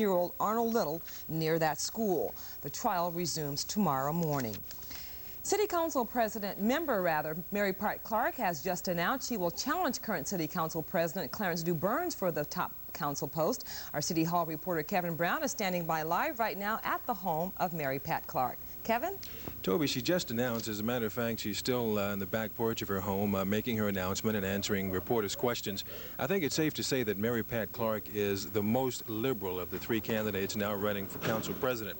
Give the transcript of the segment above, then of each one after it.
17-year-old Arnold Little near that school. The trial resumes tomorrow morning. City Council member Mary Pat Clark has just announced she will challenge current City Council President Clarence D. Burns for the top council post. Our City Hall reporter Kevin Brown is standing by live right now at the home of Mary Pat Clark. Kevin? Toby, she just announced, as a matter of fact, she's still in the back porch of her home making her announcement and answering reporters' questions. I think it's safe to say that Mary Pat Clark is the most liberal of the three candidates now running for council president.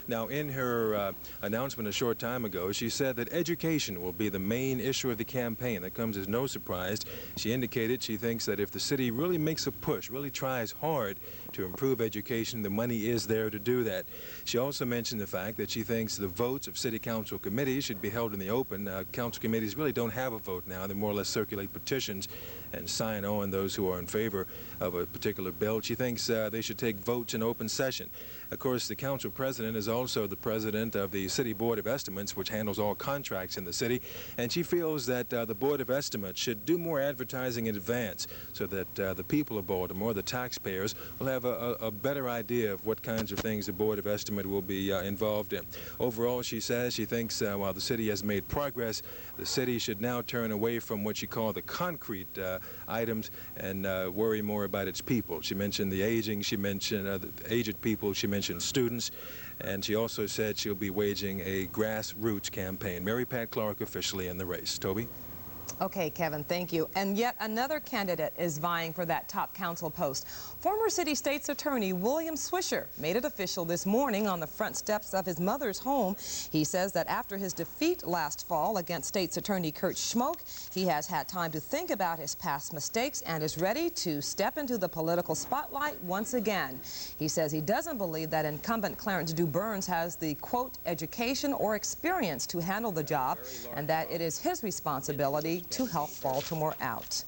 Now, in her announcement a short time ago, she said that education will be the main issue of the campaign. That comes as no surprise. She indicated she thinks that if the city really makes a push, really tries hard to improve education, the money is there to do that. She also mentioned the fact that she thinks the votes of city council committees should be held in the open. Council committees really don't have a vote now. They more or less circulate petitions and sign on those who are in favor of a particular bill. She thinks they should take votes in open session. Of course, the council president is also the president of the City Board of Estimates, which handles all contracts in the city, and she feels that the Board of Estimates should do more advertising in advance so that the people of Baltimore, the taxpayers, will have a better idea of what kinds of things the Board of Estimate will be involved in. Overall, she says she thinks while the city has made progress, the city should now turn away from what she called the concrete items and worry more about its people. She mentioned the aging, she mentioned the aged people, she mentioned students, and she also said she'll be waging a grassroots campaign. Mary Pat Clark officially in the race. Toby? Okay, Kevin, thank you. And yet another candidate is vying for that top council post. Former City State's Attorney William Swisher made it official this morning on the front steps of his mother's home. He says that after his defeat last fall against State's Attorney Kurt Schmoke, he has had time to think about his past mistakes and is ready to step into the political spotlight once again. He says he doesn't believe that incumbent Clarence D. Burns has the, quote, education or experience to handle the job, and that it is his responsibility to help Baltimore out.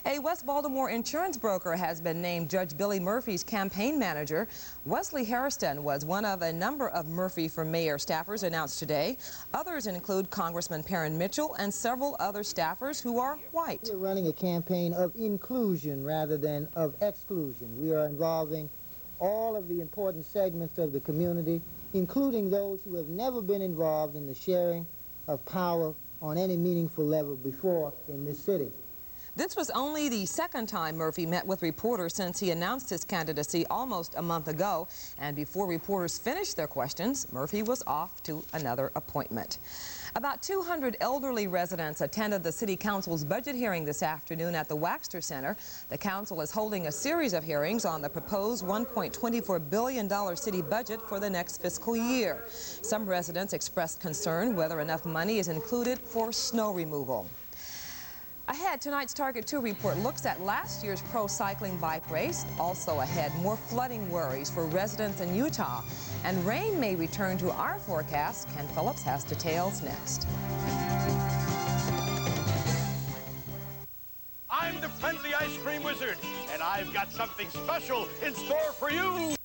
A West Baltimore insurance broker has been named Judge Billy Murphy's campaign manager. Wesley Hairston was one of a number of Murphy for Mayor staffers announced today. Others include Congressman Perrin Mitchell and several other staffers who are white. We're running a campaign of inclusion rather than of exclusion. We are involving all of the important segments of the community, including those who have never been involved in the sharing of power on any meaningful level before in this city. This was only the second time Murphy met with reporters since he announced his candidacy almost a month ago. And before reporters finished their questions, Murphy was off to another appointment. About 200 elderly residents attended the City Council's budget hearing this afternoon at the Waxter Center. The council is holding a series of hearings on the proposed $1.24 billion city budget for the next fiscal year. Some residents expressed concern whether enough money is included for snow removal. Ahead, tonight's Target 2 report looks at last year's pro cycling bike race. Also ahead, more flooding worries for residents in Utah. And rain may return to our forecast. Ken Phillips has details next. I'm the friendly ice cream wizard, and I've got something special in store for you.